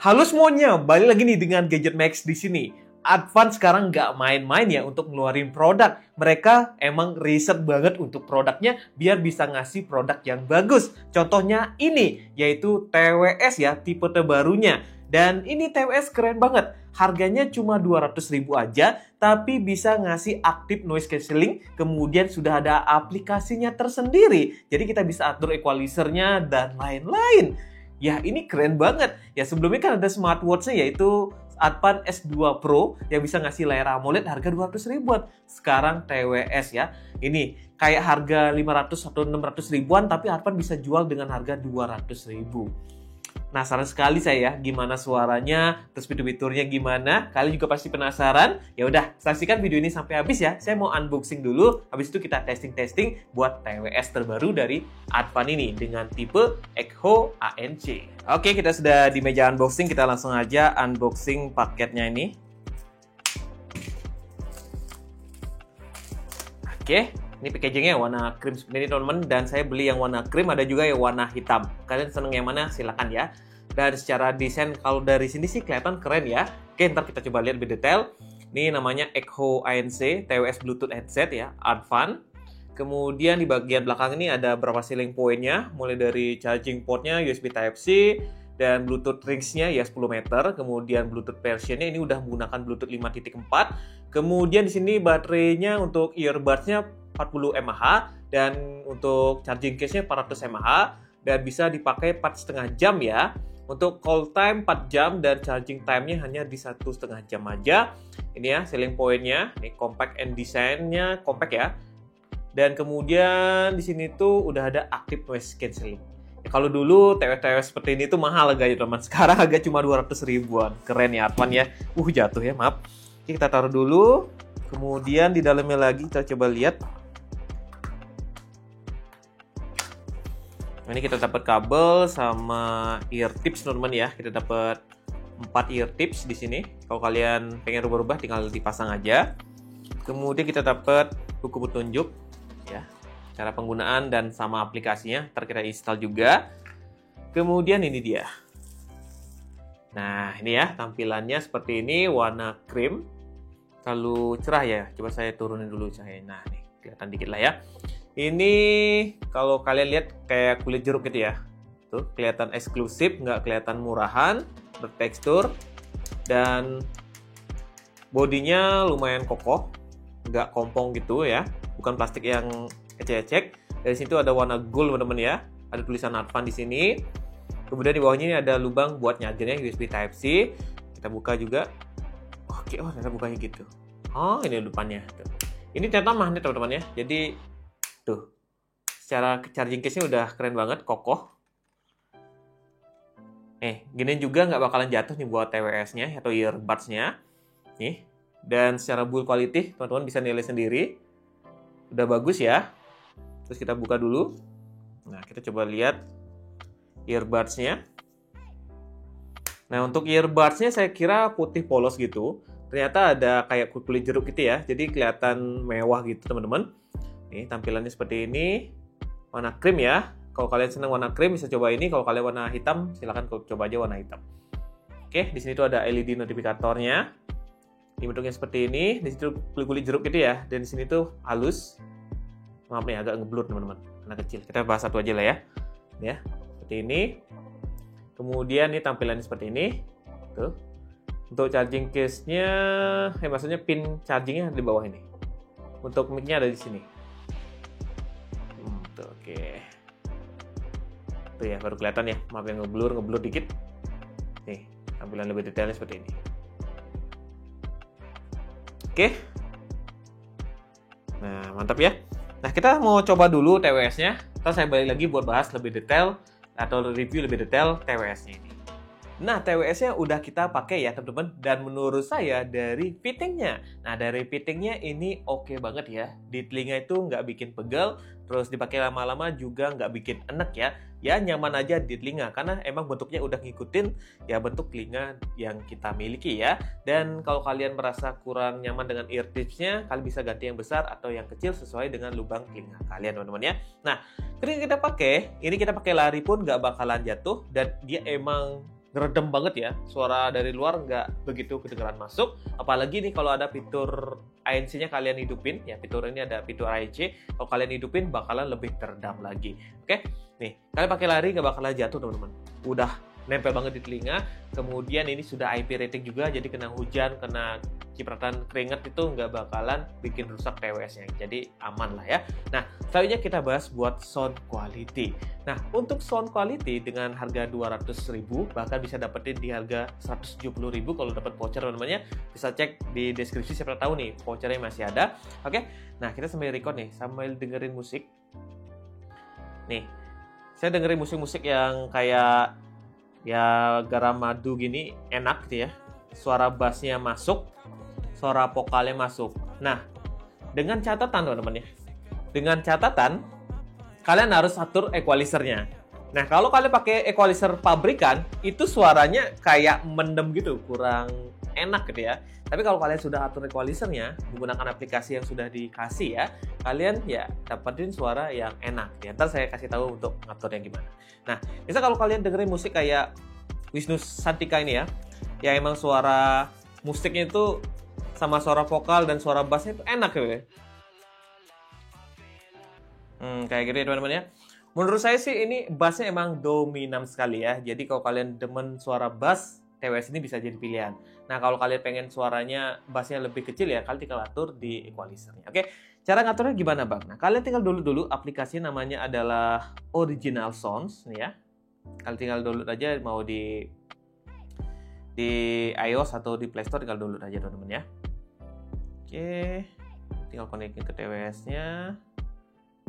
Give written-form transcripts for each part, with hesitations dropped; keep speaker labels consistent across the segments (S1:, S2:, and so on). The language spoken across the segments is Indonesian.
S1: Halo semuanya, balik lagi nih dengan Gadget Max di sini. Advan sekarang nggak main-main ya untuk ngeluarin produk. Mereka emang riset banget untuk produknya biar bisa ngasih produk yang bagus. Contohnya ini, yaitu TWS ya, tipe terbarunya. Dan ini TWS keren banget. Harganya cuma 200.000 aja, tapi bisa ngasih active noise cancelling. Kemudian sudah ada aplikasinya tersendiri. Jadi kita bisa atur equalizernya dan lain-lain. Ya ini keren banget. Ya sebelumnya kan ada smartwatch-nya yaitu Advan S2 Pro yang bisa ngasih layar AMOLED harga 200 ribuan. Sekarang TWS ya. Ini kayak harga 500 atau 600 ribuan tapi Advan bisa jual dengan harga 200 ribu. Penasaran sekali saya ya, gimana suaranya, terus fitur-fiturnya gimana. Kalian juga pasti penasaran. Ya udah, saksikan video ini sampai habis ya. Saya mau unboxing dulu, habis itu kita testing-testing buat TWS terbaru dari Advan ini dengan tipe Ekho ANC. Oke, kita sudah di meja unboxing, kita langsung aja unboxing paketnya ini. Oke. Ini packagingnya warna krim seperti ini teman-teman, dan saya beli yang warna krim, ada juga yang warna hitam. Kalian seneng yang mana silakan ya. Dan secara desain kalau dari sini sih kelihatan keren ya. Oke, ntar kita coba lihat lebih detail. Ini namanya Ekho ANC TWS Bluetooth headset ya, Advan. Kemudian di bagian belakang ini ada beberapa selling point-nya, mulai dari charging port-nya USB Type-C dan Bluetooth rings-nya ya 10 meter. Kemudian Bluetooth version-nya ini udah menggunakan Bluetooth 5.4. Kemudian di sini baterainya untuk earbuds-nya 40 mAh dan untuk charging case-nya 400 mAh dan bisa dipakai 4,5 jam ya. Untuk call time 4 jam dan charging time-nya hanya di 1,5 jam aja. Ini ya selling point-nya. Ini compact and design-nya compact ya. Dan kemudian di sini tuh udah ada active noise cancelling. Ya, kalau dulu TWS seperti ini tuh mahal harganya teman. Sekarang harga cuma 200 ribuan. Keren ya Advan ya. Jatuh ya, maaf. Oke, kita taruh dulu. Kemudian di dalamnya lagi kita coba lihat. Ini kita dapat kabel sama ear tips teman-teman ya. Kita dapat 4 ear tips di sini. Kalau kalian pengen rubah-rubah tinggal dipasang aja. Kemudian kita dapat buku petunjuk ya, cara penggunaan dan sama aplikasinya. Ntar kita install juga. Kemudian ini dia. Nah, ini ya tampilannya seperti ini, warna krim. Terlalu cerah ya. Coba saya turunin dulu cahayanya. Nah, nih kelihatan dikit lah ya. Ini kalau kalian lihat kayak kulit jeruk gitu ya. Tuh, kelihatan eksklusif, nggak kelihatan murahan, bertekstur dan bodinya lumayan kokoh, nggak kompong gitu ya. Bukan plastik yang ecek-ecek. Dari situ ada warna gold teman-teman ya. Ada tulisan Advan di sini. Kemudian di bawahnya ini ada lubang buat nyajinnya USB Type-C. Kita buka juga. Oke, ternyata bukanya gitu. Oh, ini depannya. Tuh. Ini ternyata magnet teman-teman ya. Jadi tuh, secara charging case-nya udah keren banget, kokoh. Gini juga nggak bakalan jatuh nih buat TWS-nya atau earbuds-nya. Nih, dan secara build quality, teman-teman bisa nilai sendiri. Udah bagus ya. Terus kita buka dulu. Nah, kita coba lihat earbuds-nya. Nah, untuk earbuds-nya saya kira putih polos gitu. Ternyata ada kayak kulit jeruk gitu ya. Jadi kelihatan mewah gitu, teman-teman. Nih, tampilannya seperti ini. Warna krim ya. Kalau kalian senang warna krim bisa coba ini. Kalau kalian warna hitam, silahkan coba aja warna hitam. Oke, di sini tuh ada LED notifikatornya. Ini bentuknya seperti ini. Di situ kulit jeruk gitu ya. Dan di sini tuh halus. Maaf nih, agak ngeblur teman-teman. Karena kecil. Kita bahas satu aja lah ya. Ya, seperti ini. Kemudian ini tampilannya seperti ini. Tuh. Untuk charging case-nya, maksudnya pin charging-nya di bawah ini. Untuk mic-nya ada di sini. Tuh, oke. Tuh ya, baru kelihatan ya. Maaf yang ngeblur dikit. Nih, tampilan lebih detailnya seperti ini. Oke. Nah, mantap ya. Nah, kita mau coba dulu TWS-nya. Terus saya balik lagi buat bahas lebih detail atau review lebih detail TWS-nya ini. Nah, TWS-nya udah kita pakai ya teman-teman, dan menurut saya dari fittingnya. Nah, dari fittingnya ini oke banget ya. Di telinga itu nggak bikin pegel, terus dipakai lama-lama juga nggak bikin enek ya. Ya nyaman aja di telinga, karena emang bentuknya udah ngikutin ya bentuk telinga yang kita miliki ya. Dan kalau kalian merasa kurang nyaman dengan ear tips-nya, kalian bisa ganti yang besar atau yang kecil sesuai dengan lubang telinga kalian teman-teman ya. Nah, ketika kita pakai, ini kita pakai lari pun nggak bakalan jatuh, dan dia emang ngeredem banget ya, suara dari luar nggak begitu kedengeran masuk. Apalagi nih kalau ada fitur ANC-nya kalian hidupin, ya fitur ini ada fitur ANC, kalau kalian hidupin bakalan lebih teredam lagi. Oke, nih kalian pakai lari nggak bakalan jatuh teman-teman, udah nempel banget di telinga. Kemudian ini sudah IP rating juga, jadi kena hujan, kena cipratan keringat itu nggak bakalan bikin rusak TWS-nya, jadi aman lah ya. Nah, selanjutnya kita bahas buat sound quality. Nah, untuk sound quality dengan harga 200.000 bahkan bisa dapetin di harga 170.000 kalau dapat voucher teman-teman ya. Bisa cek di deskripsi, siapa tahu nih vouchernya masih ada. Oke, nah kita sambil record nih, sambil dengerin musik. Nih, saya dengerin musik-musik yang kayak ya garam madu gini, enak gitu ya. Suara bassnya masuk, suara vokalnya masuk. Nah, dengan catatan teman-teman ya. Dengan catatan, kalian harus atur equalizernya. Nah, kalau kalian pakai equalizer pabrikan, itu suaranya kayak mendem gitu, kurang enak gitu ya. Tapi kalau kalian sudah atur equalizernya, menggunakan aplikasi yang sudah dikasih ya, kalian ya dapetin suara yang enak. Ya, ntar saya kasih tahu untuk ngaturnya gimana. Nah, misal kalau kalian dengerin musik kayak Wisnu Santika ini ya emang suara musiknya itu sama suara vokal dan suara bassnya itu enak ya. Kayak gitu ya teman-teman ya. Menurut saya sih ini bassnya emang dominan sekali ya. Jadi kalau kalian demen suara bass, TWS ini bisa jadi pilihan. Nah, kalau kalian pengen suaranya bassnya lebih kecil ya, kalian tinggal atur di equalizernya. Oke, cara ngaturnya gimana Bang? Nah, kalian tinggal download dulu aplikasi namanya adalah Original Sounds nih ya. Kalian tinggal download aja, mau di iOS atau di Play Store, tinggal download aja teman-teman ya. Oke, tinggal connectin ke TWS-nya.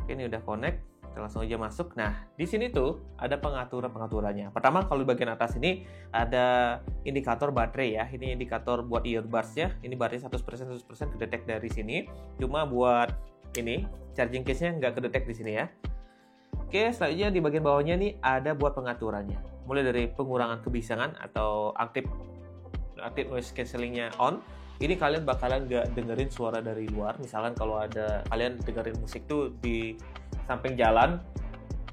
S1: Oke, ini udah connect, kita langsung aja masuk. Nah, di sini tuh ada pengaturannya. Pertama, kalau di bagian atas ini ada indikator baterai ya. Ini indikator buat earbuds ya. Ini baterai 100% kedetek dari sini. Cuma buat ini charging case-nya nggak kedetek di sini ya. Oke, selanjutnya di bagian bawahnya nih ada buat pengaturannya. Mulai dari pengurangan kebisingan atau aktif noise cancellingnya on. Ini kalian bakalan nggak dengerin suara dari luar. Misalkan kalau ada kalian dengerin musik tuh di samping jalan,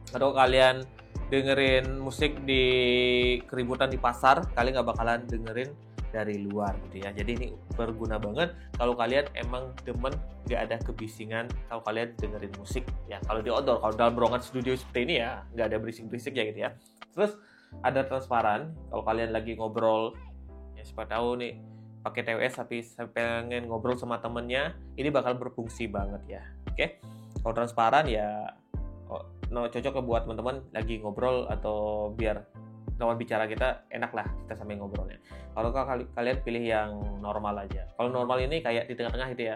S1: atau kalian dengerin musik di keributan di pasar, kalian nggak bakalan dengerin dari luar gitu ya. Jadi ini berguna banget kalau kalian emang demen nggak ada kebisingan kalau kalian dengerin musik ya. Kalau di outdoor, kalau dalam ruangan studio seperti ini ya nggak ada berisik-berisik ya gitu ya. Terus ada transparan, kalau kalian lagi ngobrol ya, siapa tahu nih pakai TWS tapi pengen ngobrol sama temennya, ini bakal berfungsi banget ya. Oke, kalau transparan ya cocok buat teman-teman lagi ngobrol atau biar lawan bicara kita enak lah kita sambil ngobrolnya. Kalau kalian pilih yang normal aja. Kalau normal ini kayak di tengah-tengah gitu ya,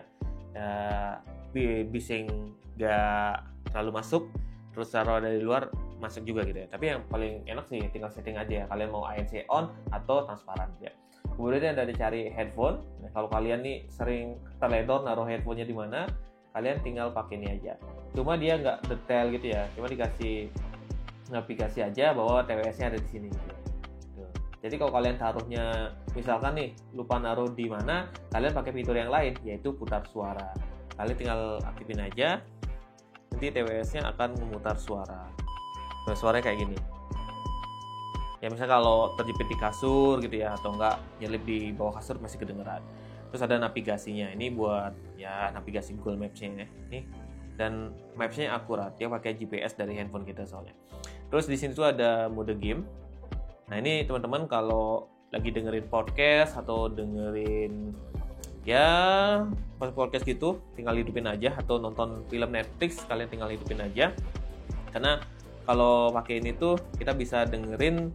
S1: bising gak terlalu masuk, terus suara dari luar masuk juga gitu ya. Tapi yang paling enak sih tinggal setting aja ya, kalian mau ANC on atau transparan ya. Kemudian ada dicari headphone. Nah, kalau kalian nih sering terledor naruh headphone-nya di mana, kalian tinggal pakai ini aja. Cuma dia nggak detail gitu ya, cuma dikasih navigasi aja bahwa TWS-nya ada di sini gitu. Jadi kalau kalian taruhnya misalkan nih lupa naruh di mana, kalian pakai fitur yang lain yaitu putar suara. Kalian tinggal aktifin aja, nanti TWS-nya akan memutar suara. Nah, suaranya kayak gini. Ya misalnya kalau terjepit di kasur gitu ya, atau enggak nyelip di bawah kasur masih kedengeran. Terus ada navigasinya, ini buat ya navigasi Google Maps-nya ya. Nih, dan Maps-nya akurat, dia pakai GPS dari handphone kita soalnya. Terus di sini tuh ada mode game. Nah ini teman-teman kalau lagi dengerin podcast atau dengerin ya podcast gitu, tinggal hidupin aja, atau nonton film Netflix kalian tinggal hidupin aja. Karena kalau pakai ini tuh kita bisa dengerin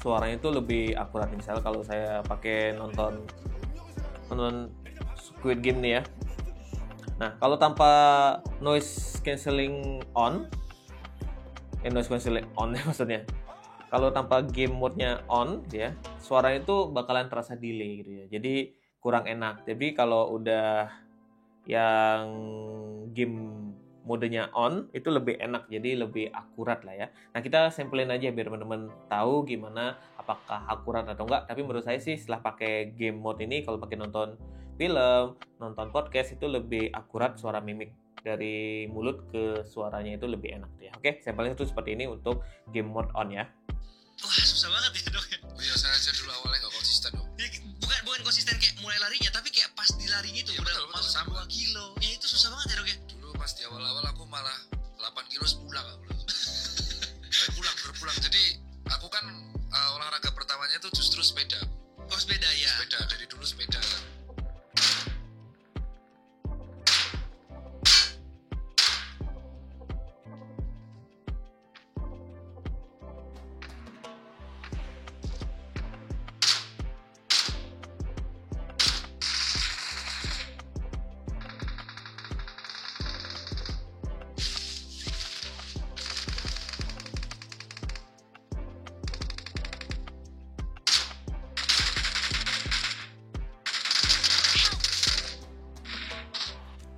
S1: suaranya itu lebih akurat. Misalnya kalau saya pakai nonton Squid Game nih ya. Nah, kalau tanpa noise cancelling on, noise cancelling on maksudnya. Kalau tanpa game mode-nya on ya, suara itu bakalan terasa delay gitu ya. Jadi kurang enak. Jadi kalau udah yang game modenya on itu lebih enak, jadi lebih akurat lah ya. Nah kita samplein aja biar teman-teman tahu gimana apakah akurat atau enggak. Tapi menurut saya sih setelah pakai game mode ini, kalau pakai nonton film, nonton podcast itu lebih akurat suara mimik dari mulut ke suaranya itu lebih enak ya. Oke, sampelnya itu seperti ini untuk game mode on ya.
S2: Wah, susah banget ya dok ya.
S3: Oh iya, saya aja dulu awalnya nggak konsisten dong.
S2: Ya, bukan konsisten kayak mulai larinya, tapi kayak pas dilarinya itu
S3: Iya,
S2: udah
S3: betul,
S2: masuk
S3: sama.
S2: 2 kilo. Ya itu susah banget ya dok ya.
S3: Dulu pas di awal-awal aku malah 8 kilo sepulang aku. Berpulang. Jadi aku kan olahraga pertamanya tuh justru sepeda.
S2: Oh, sepeda ya.
S3: Sepeda, dari dulu sepeda.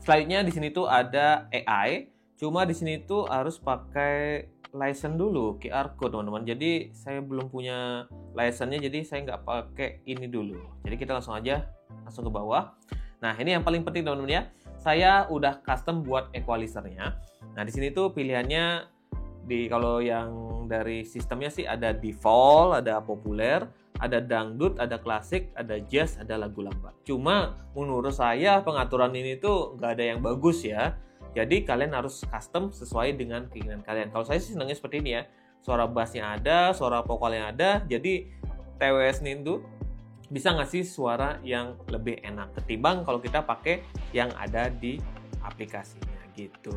S1: Selanjutnya di sini tuh ada AI, cuma di sini tuh harus pakai license dulu, QR code teman-teman. Jadi saya belum punya license-nya, jadi saya nggak pakai ini dulu. Jadi kita langsung ke bawah. Nah ini yang paling penting teman-teman ya. Saya udah custom buat equalizer-nya. Nah di sini tuh pilihannya kalau yang dari sistemnya sih ada default, ada populer, ada dangdut, ada klasik, ada jazz, ada lagu lambat. Cuma menurut saya pengaturan ini tuh nggak ada yang bagus ya. Jadi kalian harus custom sesuai dengan keinginan kalian. Kalau saya sih senangnya seperti ini ya. Suara bassnya ada, suara vokalnya ada. Jadi TWS ini tuh bisa ngasih suara yang lebih enak ketimbang kalau kita pakai yang ada di aplikasinya gitu.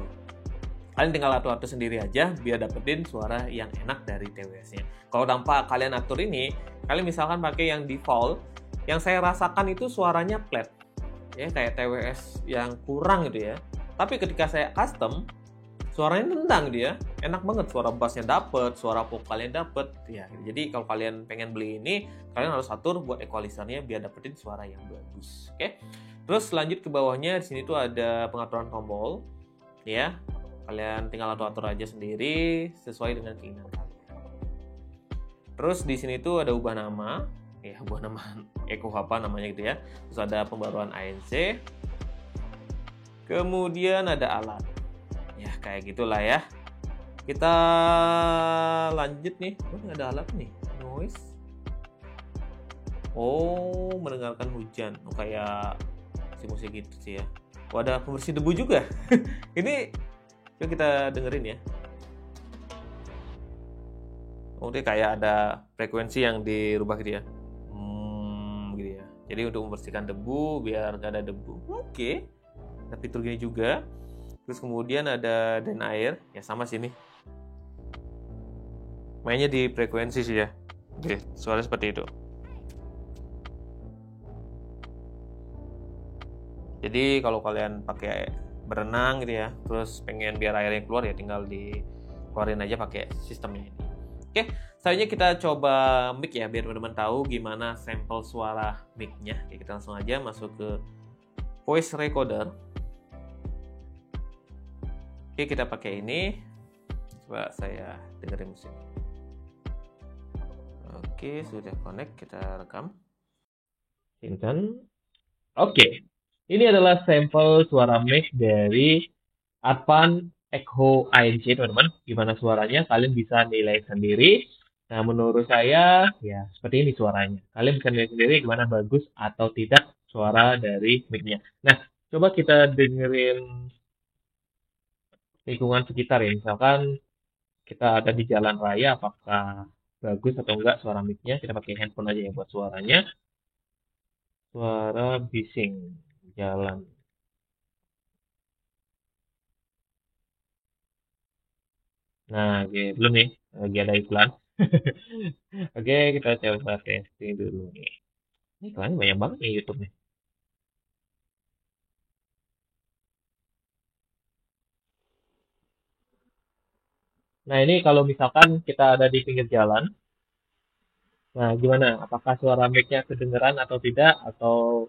S1: Kalian tinggal atur-atur sendiri aja biar dapetin suara yang enak dari TWS-nya. Kalau tanpa kalian atur ini, kalian misalkan pakai yang default, yang saya rasakan itu suaranya flat. Ya, kayak TWS yang kurang gitu ya. Tapi ketika saya custom, suaranya nendang dia. Enak banget, suara bassnya dapet, suara vokalnya dapet. Ya, jadi kalau kalian pengen beli ini, kalian harus atur buat equalizer-nya biar dapetin suara yang bagus. Oke. Terus lanjut ke bawahnya, di sini tuh ada pengaturan tombol. Ya, kalian tinggal atur aja sendiri sesuai dengan keinginan kalian. Terus di sini tuh ada ubah nama, ya ubah nama Eko apa namanya gitu ya. Terus ada pembaruan ANC. Kemudian ada alat. Ya kayak gitulah ya. Kita lanjut nih. Mana ada alat nih? Noise. Oh, mendengarkan hujan. Oh, kayak musik gitu sih ya. Oh, ada pembersih debu juga. Ini coba kita dengerin ya. Oh, ini kayak ada frekuensi yang dirubah gitu ya. Gitu ya. Jadi untuk membersihkan debu biar nggak ada debu. Oke. Ada fitur gini juga. Terus kemudian ada den air. Ya sama sini. Mainnya di frekuensi sih ya. Oke, suara seperti itu. Jadi kalau kalian pakai berenang gitu ya, terus pengen biar airnya keluar ya tinggal dikeluarin aja pakai sistemnya ini. Oke, selanjutnya kita coba mic ya biar teman-teman tahu gimana sampel suara mic-nya. Oke, kita langsung aja masuk ke voice recorder. Oke, kita pakai ini. Coba saya dengerin musik. Oke, sudah connect, kita rekam. Simpan. Oke. Ini adalah sampel suara mic dari Advan Echo ANC, teman-teman. Gimana suaranya? Kalian bisa nilai sendiri. Nah, menurut saya, ya seperti ini suaranya. Kalian bisa nilai sendiri gimana bagus atau tidak suara dari mic-nya. Nah, coba kita dengerin lingkungan sekitar ya. Misalkan kita ada di jalan raya, apakah bagus atau enggak suara mic-nya. Kita pakai handphone aja ya buat suaranya. Suara bising jalan. Nah, oke, belum nih. Lagi ada iklan. Oke, kita coba testing dulu nih. Ini iklannya banyak banget nih YouTube nih. Nah, ini kalau misalkan kita ada di pinggir jalan. Nah, gimana? Apakah suara mic-nya kedengeran atau tidak? Atau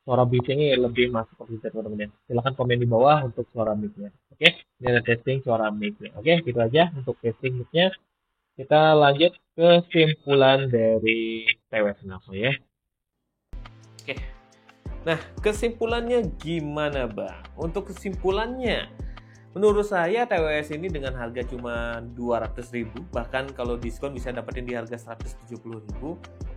S1: suara bisingnya lebih masuk ke tidak, teman-teman ya? Silahkan komen di bawah untuk suara mic-nya. Oke, ini ada testing suara mic-nya. Oke, gitu aja untuk testing mic-nya. Kita lanjut ke kesimpulan dari TWS langsung ya. Oke. Nah, kesimpulannya gimana, Bang? Untuk kesimpulannya, Menurut saya TWS ini dengan harga cuma 200.000, bahkan kalau diskon bisa dapetin di harga 170.000,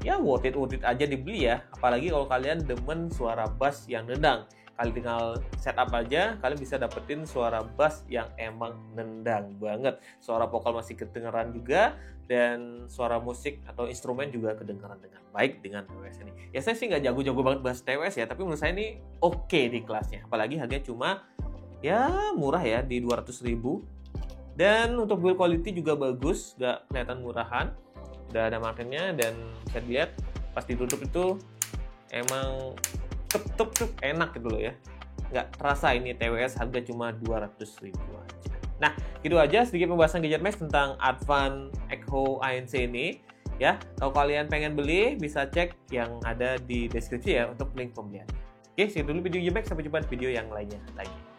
S1: ya worth it aja dibeli ya. Apalagi kalau kalian demen suara bass yang nendang. Kalian tinggal setup aja, kalian bisa dapetin suara bass yang emang nendang banget. Suara vokal masih kedengeran juga, dan suara musik atau instrumen juga kedengeran dengan baik dengan TWS ini. Ya saya sih nggak jago-jago banget bass TWS ya, tapi menurut saya ini oke di kelasnya. Apalagi harganya cuma ya murah ya, di 200.000. Dan untuk build quality juga bagus, gak kelihatan murahan. Udah ada magnetnya dan bisa dilihat pas ditutup itu emang tup enak gitu loh ya. Nggak terasa ini TWS harga cuma 200.000 aja. Nah, gitu aja sedikit pembahasan Gadget Max tentang Advan Echo ANC ini. Ya, kalau kalian pengen beli bisa cek yang ada di deskripsi ya untuk link pembelian. Oke, segitu dulu video Gadget Max, sampai jumpa di video yang lainnya lagi.